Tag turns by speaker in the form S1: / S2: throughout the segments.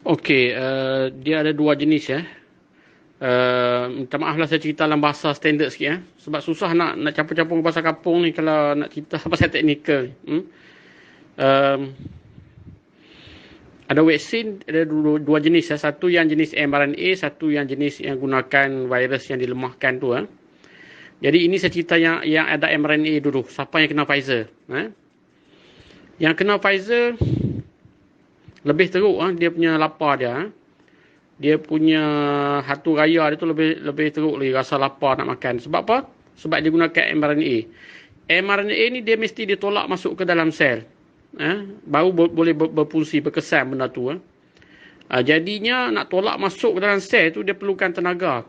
S1: Okey, dia ada dua jenis ya. Minta maaf lah saya cerita dalam bahasa standard sikit ya. Sebab susah nak campur-campur bahasa kampung ni kalau nak cerita pasal teknikal. Um, ada vaksin ada dua jenis ya. Satu yang jenis mRNA, satu yang jenis yang gunakan virus yang dilemahkan tu ya. Jadi ini saya cerita yang ada mRNA dulu. Siapa yang kena Pfizer? Yang kena Pfizer lebih teruk dia punya lapar dia. Dia punya hatu raya dia tu lebih teruk lagi, rasa lapar nak makan. Sebab apa? Sebab dia gunakan mRNA. mRNA ni dia mesti ditolak masuk ke dalam sel. Baru boleh berfungsi, berkesan benda tu. Jadinya nak tolak masuk ke dalam sel tu dia perlukan tenaga.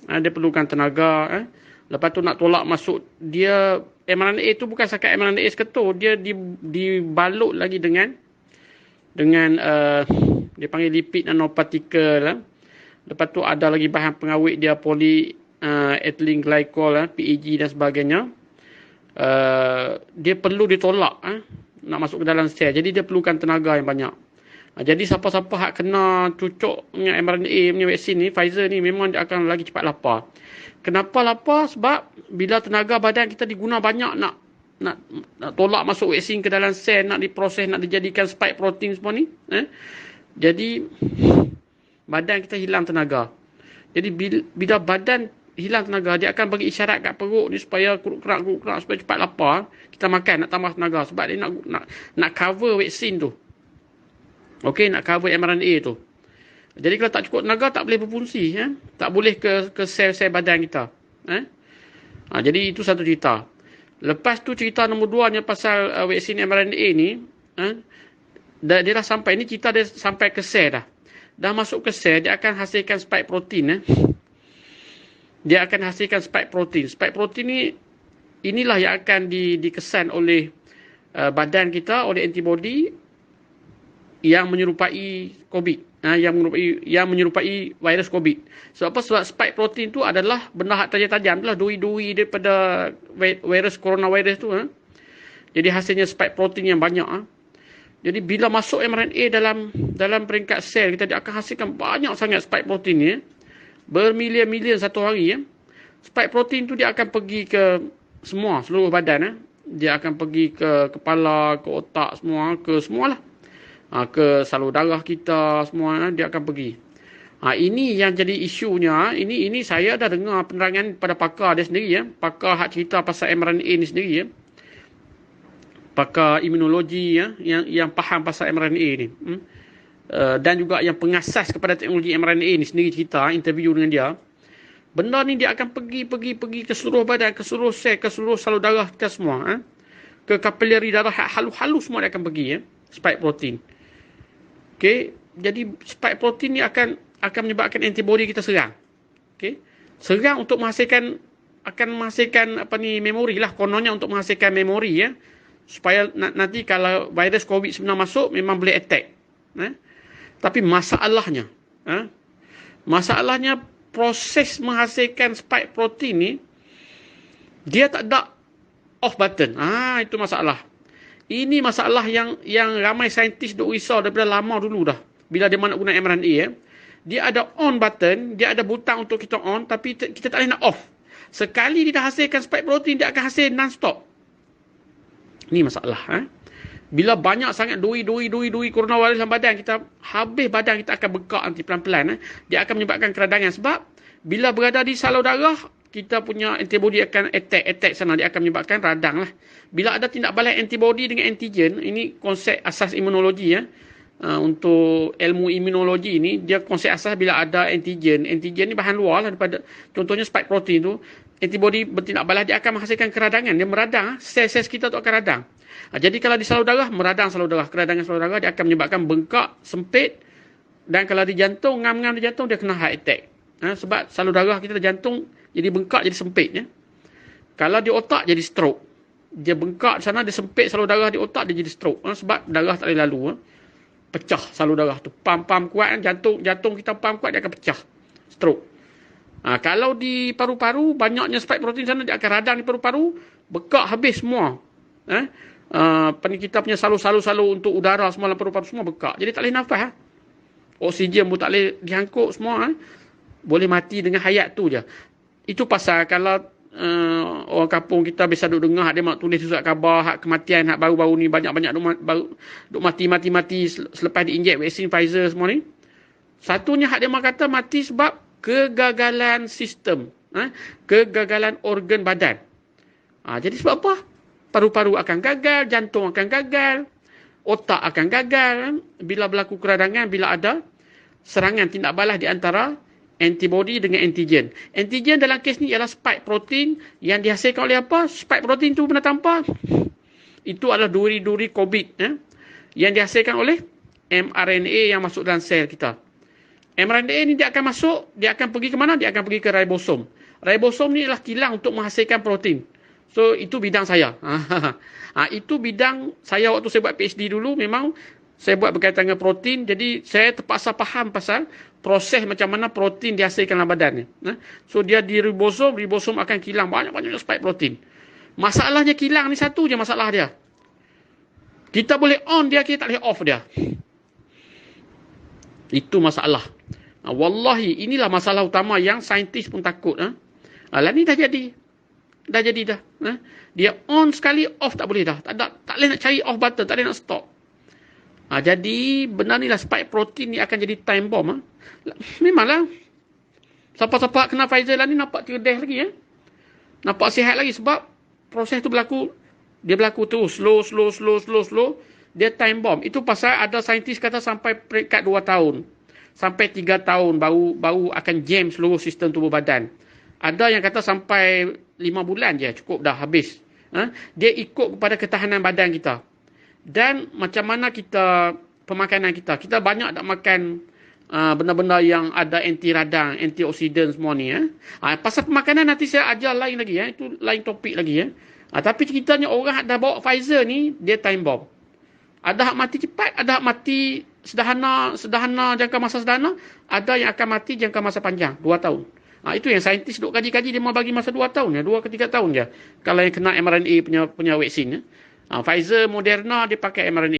S1: Dia perlukan tenaga. Lepas tu nak tolak masuk, dia mRNA tu bukan sakat mRNA seketul, dia dibalut lagi dengan dia panggil lipid nanopartikel. Lepas tu ada lagi bahan pengawet dia polyethylene glycol, PEG dan sebagainya. Dia perlu ditolak nak masuk ke dalam sel. Jadi dia perlukan tenaga yang banyak. Jadi siapa-siapa hak kena cucuk dengan mRNA punya vaksin ni, Pfizer ni, memang dia akan lagi cepat lapar. Kenapa lapar? Sebab bila tenaga badan kita diguna banyak nak tolak masuk vaksin ke dalam sel, nak diproses, nak dijadikan spike protein semua ni. Jadi badan kita hilang tenaga. Jadi bila badan hilang tenaga, dia akan bagi isyarat kat perut ni supaya kuruk-kerak supaya cepat lapar. Kita makan nak tambah tenaga sebab dia nak cover vaksin tu. Okey, nak cover mRNA tu. Jadi kalau tak cukup tenaga tak boleh berfungsi, tak boleh ke sel-sel badan kita. Jadi itu satu cerita. Lepas tu cerita nombor 2 pasal vaksin mRNA ni, dia dah sampai, ni cerita dia sampai ke sel dah. Dah masuk ke sel, dia akan hasilkan spike protein. Dia akan hasilkan spike protein. Spike protein ni, inilah yang akan dikesan oleh badan kita, oleh antibody yang menyerupai COVID. Yang menyerupai virus COVID. Sebab apa? Sebab spike protein tu adalah benda hak tajam-tajam tu lah, duri-duri daripada virus coronavirus tu. Jadi hasilnya spike protein yang banyak. Jadi bila masuk mRNA dalam peringkat sel kita, dia akan hasilkan banyak sangat spike protein ni. Bermilion-milion satu hari. Spike protein tu dia akan pergi ke seluruh badan. Dia akan pergi ke kepala, ke otak semua, ke semualah. Ke salur darah kita semua, dia akan pergi. Ini yang jadi isunya. Ini saya dah dengar penerangan pada pakar dia sendiri. Pakar hak cerita pasal mRNA ni sendiri. Pakar imunologi yang faham pasal mRNA ni. Dan juga yang pengasas kepada teknologi mRNA ni sendiri cerita, interview dengan dia. Benda ni dia akan pergi ke seluruh badan, ke seluruh sel, ke seluruh salur darah kita semua. Ke kapilari darah halus-halus semua dia akan pergi. Spike protein. Okey, jadi spike protein ni akan menyebabkan antibody kita serang. Okey. Serang untuk menghasilkan memori lah, kononnya untuk menghasilkan memori supaya nanti kalau virus COVID-19 masuk memang boleh attack. Tapi masalahnya proses menghasilkan spike protein ni dia tak ada off button. Itu masalah. Ini masalah yang ramai saintis duk risau daripada lama dulu dah. Bila dia nak guna mRNA, dia ada on button, dia ada butang untuk kita on, tapi kita tak boleh nak off. Sekali dia dah hasilkan spike protein, dia akan hasil non-stop. Ini masalah. Bila banyak sangat duri coronavirus dalam badan kita, habis badan kita akan bekak nanti pelan-pelan. Dia akan menyebabkan keradangan sebab bila berada di salur darah, kita punya antibody akan attack sana, dia akan menyebabkan radang lah. Bila ada tindak balik antibody dengan antigen, ini konsep asas imunologi untuk ilmu imunologi ni, dia konsep asas bila ada antigen ni bahan luar lah daripada, contohnya spike protein tu, antibody bertindak balas, dia akan menghasilkan keradangan, dia meradang, sel-sel kita tu akan radang. Jadi kalau di salur darah, meradang salur darah, keradangan salur darah, dia akan menyebabkan bengkak, sempit, dan kalau di jantung, ngam-ngam di jantung, dia kena heart attack. Sebab salur darah kita jantung jadi bengkak, jadi sempit. Kalau di otak jadi stroke. Dia bengkak sana, dia sempit salur darah di otak, dia jadi stroke. Sebab darah tak boleh lalu. Pecah salur darah tu. Pam-pam kuat, jantung kita pam kuat, dia akan pecah. Stroke. Kalau di paru-paru, banyaknya spike protein sana, dia akan radang di paru-paru, bekak habis semua. Kita punya salur-salur untuk udara semua dalam paru-paru semua bekak. Jadi tak boleh nafas. Oksigen pun tak boleh diangkut semua. Boleh mati dengan hayat tu je. Itu pasal kalau orang kampung kita biasa duk dengar dia mak tulis surat khabar hak kematian hak baru-baru ni banyak-banyak duk mati selepas diinjek vaksin Pfizer semua ni. Satunya hak dia mak kata mati sebab kegagalan sistem, kegagalan organ badan. Jadi sebab apa? Paru-paru akan gagal, jantung akan gagal, otak akan gagal bila berlaku keradangan, bila ada serangan tindak balas di antara antibody dengan antigen. Antigen dalam kes ni ialah spike protein yang dihasilkan oleh apa? Spike protein tu benda tanpa. Itu adalah duri-duri COVID yang dihasilkan oleh mRNA yang masuk dalam sel kita. mRNA ni dia akan masuk, dia akan pergi ke mana? Dia akan pergi ke ribosom. Ribosom ni adalah kilang untuk menghasilkan protein. So, itu bidang saya. Itu bidang saya waktu saya buat PhD dulu, memang saya buat berkaitan dengan protein. Jadi, saya terpaksa faham pasal proses macam mana protein dihasilkan dalam badan ni. So, dia di ribosom akan kilang banyak-banyak spike protein. Masalahnya kilang ni satu je masalah dia. Kita boleh on dia, kita tak boleh off dia. Itu masalah. Wallahi, inilah masalah utama yang saintis pun takut. Lah ni dah jadi. Dah jadi dah. Dia on sekali, off tak boleh dah. Tak boleh nak cari off button, tak boleh nak stop. Jadi, benar ni lah spike protein ni akan jadi time bomb. Memanglah. Siapa-siapa kena Pfizer lah ni nampak cerdas lagi. Nampak sihat lagi sebab proses tu berlaku. Dia berlaku terus. Slow. Dia time bomb. Itu pasal ada saintis kata sampai peringkat 2 tahun. Sampai 3 tahun baru akan jam seluruh sistem tubuh badan. Ada yang kata sampai 5 bulan je cukup dah habis. Dia ikut kepada ketahanan badan kita. Dan macam mana kita, pemakanan kita. Kita banyak tak makan benda-benda yang ada anti radang, antioksidan semua ni. Pasal pemakanan nanti saya ajar lain lagi. Itu lain topik lagi. Tapi ceritanya orang dah bawa Pfizer ni, dia time bomb. Ada hak mati cepat, ada hak mati sederhana jangka masa sederhana. Ada yang akan mati jangka masa panjang, 2 tahun. Itu yang saintis duk kaji-kaji, dia mau bagi masa 2 tahun. 2 ke 3 tahun je. Kalau yang kena mRNA punya vaksin. Pfizer, Moderna, dia pakai mRNA.